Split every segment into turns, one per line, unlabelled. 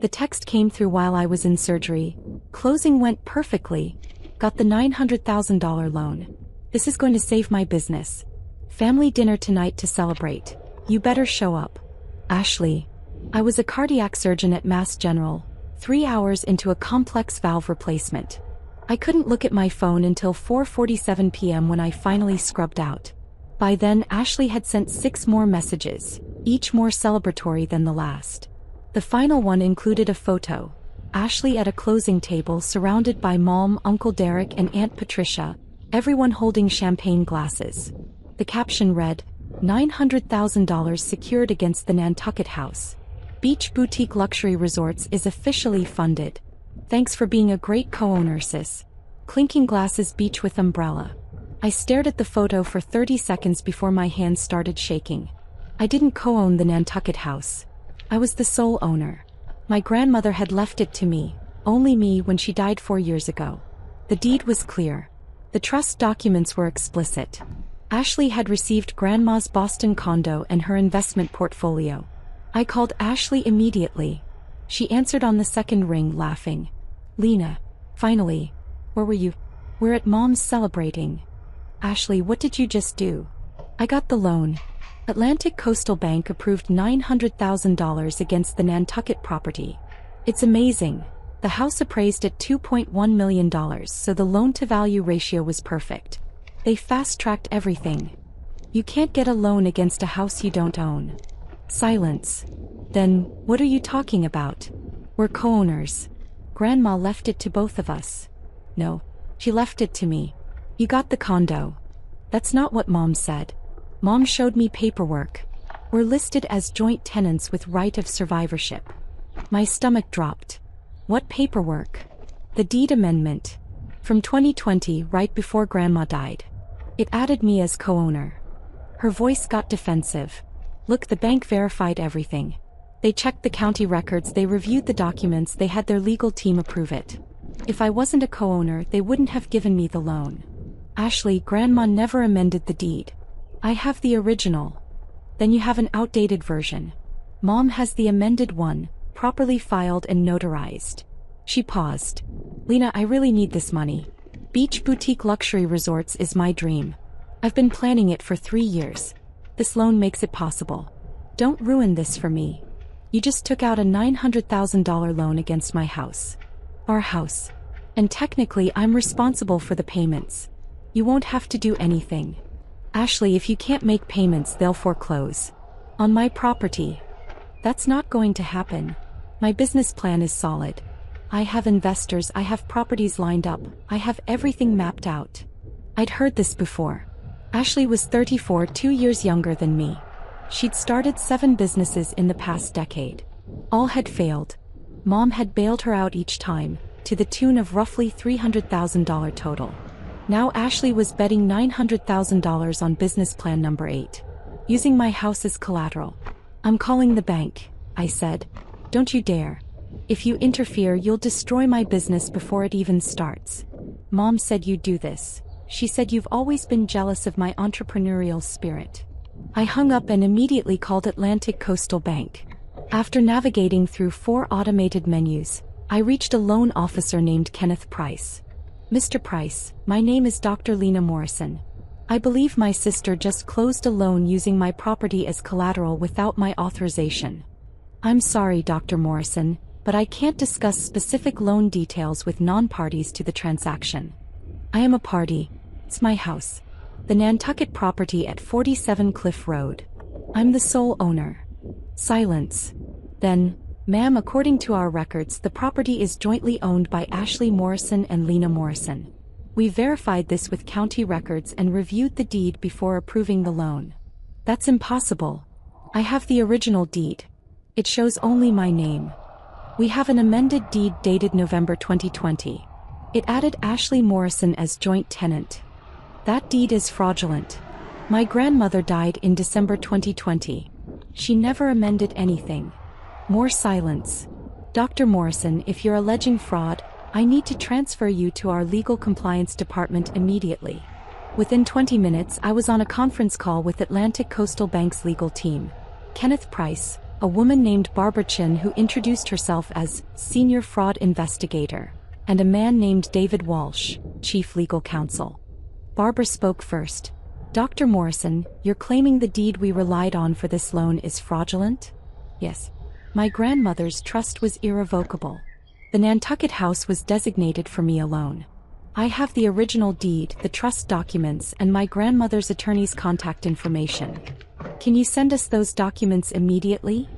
The text came through while I was in surgery. Closing went perfectly. Got the $900,000 loan. This is going to save my business. Family dinner tonight to celebrate. You better show up. Ashley. I was a cardiac surgeon at Mass General, 3 hours into a complex valve replacement. I couldn't look at my phone until 4:47 p.m. when I finally scrubbed out. By then, Ashley had sent 6 more messages, each more celebratory than the last. The final one included a photo. Ashley at a closing table surrounded by Mom, Uncle Derek and Aunt Patricia, everyone holding champagne glasses. The caption read, $900,000 secured against the Nantucket house. Beach Boutique Luxury Resorts is officially funded. Thanks for being a great co-owner, sis. Clinking glasses beach with umbrella. I stared at the photo for 30 seconds before my hands started shaking. I didn't co-own the Nantucket house. I was the sole owner. My grandmother had left it to me, only me, when she died 4 years ago. The deed was clear. The trust documents were explicit. Ashley had received Grandma's Boston condo and her investment portfolio. I called Ashley immediately. She answered on the second ring, laughing. Lena, finally. Where were you? We're at Mom's celebrating. Ashley, what did you just do? I got the loan. Atlantic Coastal Bank approved $900,000 against the Nantucket property. It's amazing. The house appraised at $2.1 million, so the loan-to-value ratio was perfect. They fast-tracked everything. You can't get a loan against a house you don't own. Silence. Then, what are you talking about? We're co-owners. Grandma left it to both of us. No, she left it to me. You got the condo. That's not what Mom said. Mom showed me paperwork. We're listed as joint tenants with right of survivorship. My stomach dropped. What paperwork? The deed amendment. From 2020, right before Grandma died. It added me as co-owner. Her voice got defensive. Look, the bank verified everything. They checked the county records, they reviewed the documents, they had their legal team approve it. If I wasn't a co-owner, they wouldn't have given me the loan. Ashley, Grandma never amended the deed. I have the original. Then you have an outdated version. Mom has the amended one, properly filed and notarized. She paused. Lena, I really need this money. Beach Boutique Luxury Resorts is my dream. I've been planning it for 3 years. This loan makes it possible. Don't ruin this for me. You just took out a $900,000 loan against my house. Our house. And technically I'm responsible for the payments. You won't have to do anything. Ashley, if you can't make payments, they'll foreclose. On my property. That's not going to happen. My business plan is solid. I have investors, I have properties lined up, I have everything mapped out. I'd heard this before. Ashley was 34, 2 years younger than me. She'd started 7 businesses in the past decade. All had failed. Mom had bailed her out each time, to the tune of roughly $300,000 total. Now Ashley was betting $900,000 on business plan number 8. Using my house as collateral. I'm calling the bank, I said. Don't you dare. If you interfere, you'll destroy my business before it even starts. Mom said you'd do this. She said you've always been jealous of my entrepreneurial spirit. I hung up and immediately called Atlantic Coastal Bank. After navigating through 4 automated menus, I reached a loan officer named Kenneth Price. Mr. Price, my name is Dr. Lena Morrison. I believe my sister just closed a loan using my property as collateral without my authorization. I'm sorry, Dr. Morrison, but I can't discuss specific loan details with non-parties to the transaction. I am a party. It's my house. The Nantucket property at 47 Cliff Road. I'm the sole owner. Silence. Then, ma'am, according to our records, the property is jointly owned by Ashley Morrison and Lena Morrison. We verified this with county records and reviewed the deed before approving the loan. That's impossible. I have the original deed. It shows only my name. We have an amended deed dated November 2020. It added Ashley Morrison as joint tenant. That deed is fraudulent. My grandmother died in December 2020. She never amended anything. More silence. Dr. Morrison, if you're alleging fraud, I need to transfer you to our legal compliance department immediately. Within 20 minutes, I was on a conference call with Atlantic Coastal Bank's legal team. Kenneth Price, a woman named Barbara Chin who introduced herself as senior fraud investigator, and a man named David Walsh, chief legal counsel. Barbara spoke first. Dr. Morrison, you're claiming the deed we relied on for this loan is fraudulent? Yes. My grandmother's trust was irrevocable. The Nantucket house was designated for me alone. I have the original deed, the trust documents, and my grandmother's attorney's contact information. Can you send us those documents immediately?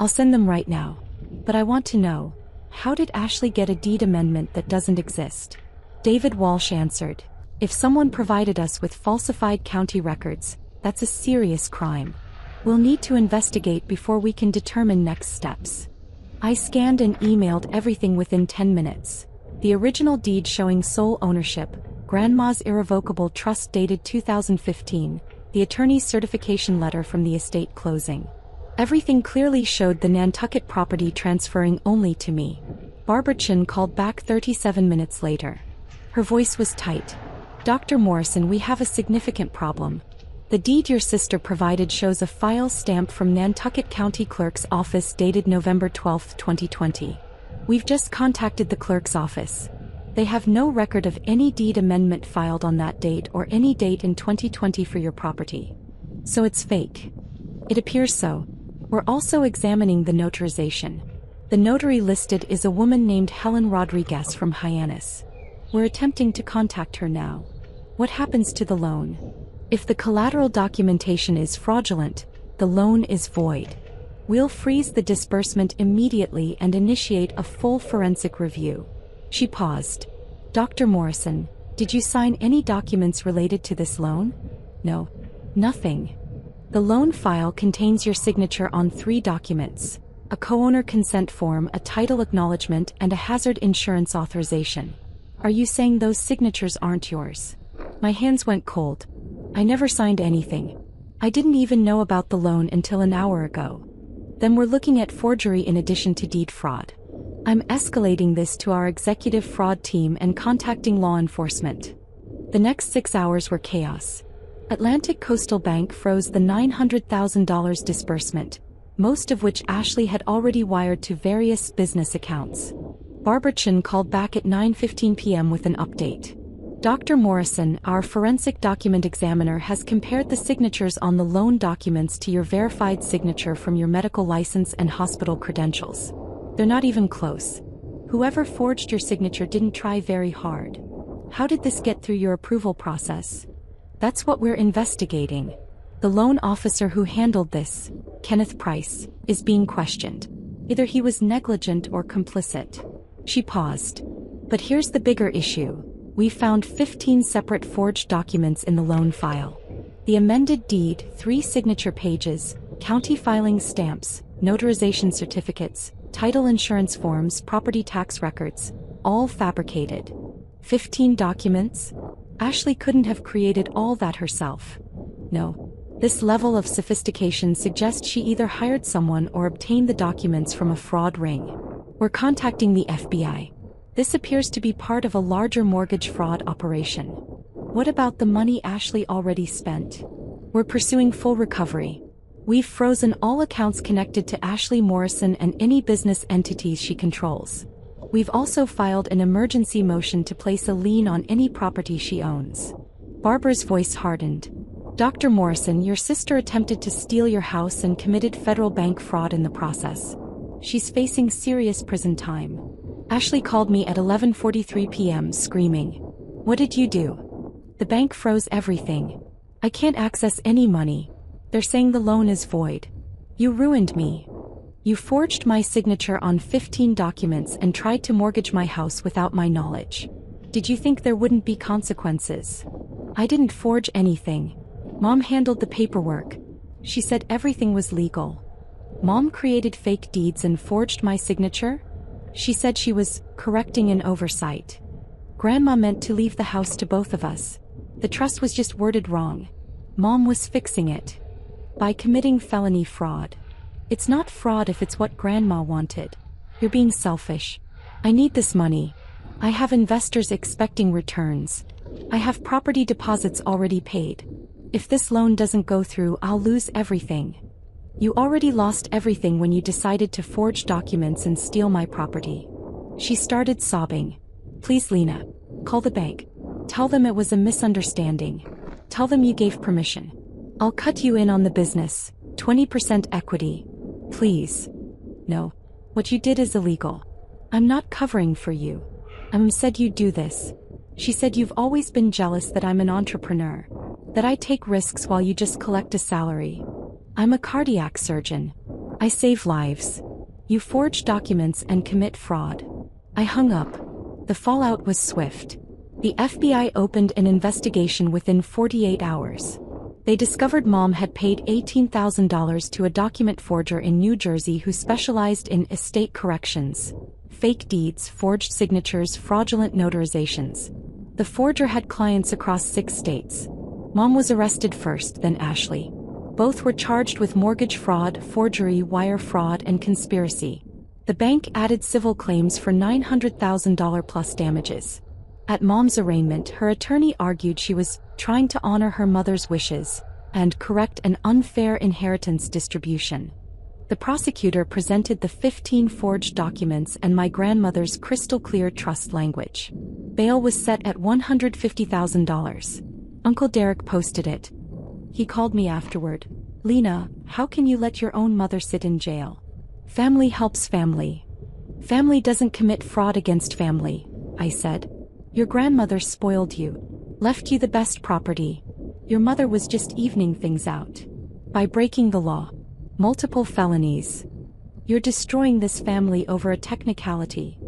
I'll send them right now. But I want to know, how did Ashley get a deed amendment that doesn't exist? David Walsh answered, if someone provided us with falsified county records, that's a serious crime. We'll need to investigate before we can determine next steps. I scanned and emailed everything within 10 minutes. The original deed showing sole ownership, Grandma's irrevocable trust dated 2015, the attorney's certification letter from the estate closing. Everything clearly showed the Nantucket property transferring only to me. Barbara Chin called back 37 minutes later. Her voice was tight. Dr. Morrison, we have a significant problem. The deed your sister provided shows a file stamp from Nantucket County Clerk's office dated November 12, 2020. We've just contacted the clerk's office. They have no record of any deed amendment filed on that date or any date in 2020 for your property. So it's fake. It appears so. We're also examining the notarization. The notary listed is a woman named Helen Rodriguez from Hyannis. We're attempting to contact her now. What happens to the loan? If the collateral documentation is fraudulent, the loan is void. We'll freeze the disbursement immediately and initiate a full forensic review. She paused. Dr. Morrison, did you sign any documents related to this loan? No. Nothing. The loan file contains your signature on 3 documents: a co-owner consent form, a title acknowledgement, and a hazard insurance authorization. Are you saying those signatures aren't yours? My hands went cold. I never signed anything. I didn't even know about the loan until an hour ago. Then we're looking at forgery in addition to deed fraud. I'm escalating this to our executive fraud team and contacting law enforcement. The next 6 hours were chaos. Atlantic Coastal Bank froze the $900,000 disbursement, most of which Ashley had already wired to various business accounts. Barbara Chin called back at 9:15 p.m. with an update. Dr. Morrison, our forensic document examiner, has compared the signatures on the loan documents to your verified signature from your medical license and hospital credentials. They're not even close. Whoever forged your signature didn't try very hard. How did this get through your approval process? That's what we're investigating. The loan officer who handled this, Kenneth Price, is being questioned. Either he was negligent or complicit. She paused. But here's the bigger issue. We found 15 separate forged documents in the loan file. The amended deed, 3 signature pages, county filing stamps, notarization certificates, title insurance forms, property tax records, all fabricated. 15 documents? Ashley couldn't have created all that herself. No. This level of sophistication suggests she either hired someone or obtained the documents from a fraud ring. We're contacting the FBI. This appears to be part of a larger mortgage fraud operation. What about the money Ashley already spent? We're pursuing full recovery. We've frozen all accounts connected to Ashley Morrison and any business entities she controls. We've also filed an emergency motion to place a lien on any property she owns. Barbara's voice hardened. Dr. Morrison, your sister attempted to steal your house and committed federal bank fraud in the process. She's facing serious prison time. Ashley called me at 11:43 p.m. screaming. What did you do? The bank froze everything. I can't access any money. They're saying the loan is void. You ruined me. You forged my signature on 15 documents and tried to mortgage my house without my knowledge. Did you think there wouldn't be consequences? I didn't forge anything. Mom handled the paperwork. She said everything was legal. Mom created fake deeds and forged my signature? She said she was correcting an oversight. Grandma meant to leave the house to both of us. The trust was just worded wrong. Mom was fixing it. By committing felony fraud. It's not fraud if it's what Grandma wanted. You're being selfish. I need this money. I have investors expecting returns. I have property deposits already paid. If this loan doesn't go through, I'll lose everything. You already lost everything when you decided to forge documents and steal my property. She started sobbing. Please, Lena. Call the bank. Tell them it was a misunderstanding. Tell them you gave permission. I'll cut you in on the business, 20% equity. Please. No. What you did is illegal. I'm not covering for you. Said you'd do this. She said you've always been jealous that I'm an entrepreneur. That I take risks while you just collect a salary. I'm a cardiac surgeon. I save lives. You forge documents and commit fraud. I hung up. The fallout was swift. The FBI opened an investigation within 48 hours. They discovered Mom had paid $18,000 to a document forger in New Jersey who specialized in estate corrections, fake deeds, forged signatures, fraudulent notarizations. The forger had clients across 6 states. Mom was arrested first, then Ashley. Both were charged with mortgage fraud, forgery, wire fraud, and conspiracy. The bank added civil claims for $900,000 plus damages. At Mom's arraignment, her attorney argued she was trying to honor her mother's wishes and correct an unfair inheritance distribution. The prosecutor presented the 15 forged documents and my grandmother's crystal-clear trust language. Bail was set at $150,000. Uncle Derek posted it. He called me afterward. Lena, how can you let your own mother sit in jail? Family helps family. Family doesn't commit fraud against family, I said. Your grandmother spoiled you, left you the best property. Your mother was just evening things out. By breaking the law. Multiple felonies. You're destroying this family over a technicality.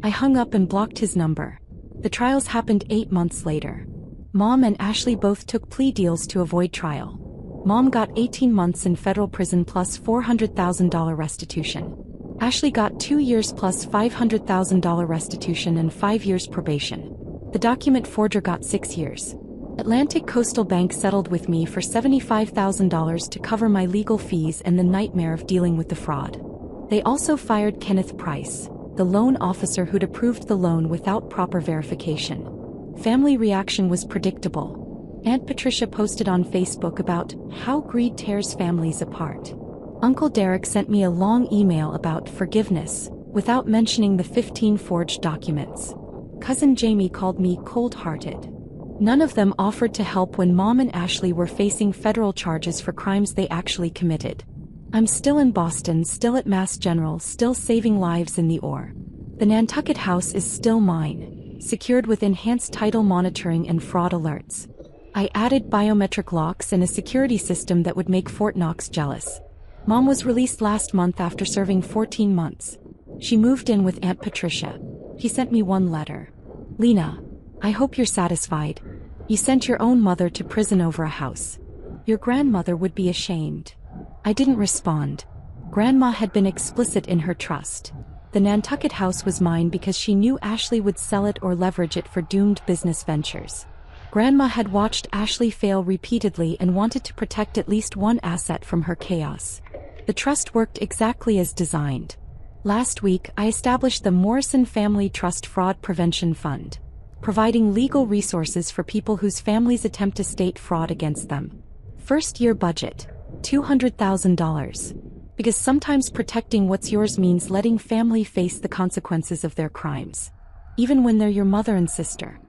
I hung up and blocked his number. The trials happened 8 months later. Mom and Ashley both took plea deals to avoid trial. Mom got 18 months in federal prison plus $400,000 restitution. Ashley got 2 years plus $500,000 restitution and 5 years probation. The document forger got 6 years. Atlantic Coastal Bank settled with me for $75,000 to cover my legal fees and the nightmare of dealing with the fraud. They also fired Kenneth Price, the loan officer who'd approved the loan without proper verification. Family reaction was predictable. Aunt Patricia posted on Facebook about how greed tears families apart. Uncle Derek sent me a long email about forgiveness, without mentioning the 15 forged documents. Cousin Jamie called me cold-hearted. None of them offered to help when Mom and Ashley were facing federal charges for crimes they actually committed. I'm still in Boston, still at Mass General, still saving lives in the OR. The Nantucket house is still mine, secured with enhanced title monitoring and fraud alerts. I added biometric locks and a security system that would make Fort Knox jealous. Mom was released last month after serving 14 months. She moved in with Aunt Patricia. He sent me one letter. Lena, I hope you're satisfied. You sent your own mother to prison over a house. Your grandmother would be ashamed. I didn't respond. Grandma had been explicit in her trust. The Nantucket house was mine because she knew Ashley would sell it or leverage it for doomed business ventures. Grandma had watched Ashley fail repeatedly and wanted to protect at least one asset from her chaos. The trust worked exactly as designed. Last week, I established the Morrison Family Trust Fraud Prevention Fund, providing legal resources for people whose families attempt estate fraud against them. First year budget, $200,000. Because sometimes protecting what's yours means letting family face the consequences of their crimes. Even when they're your mother and sister.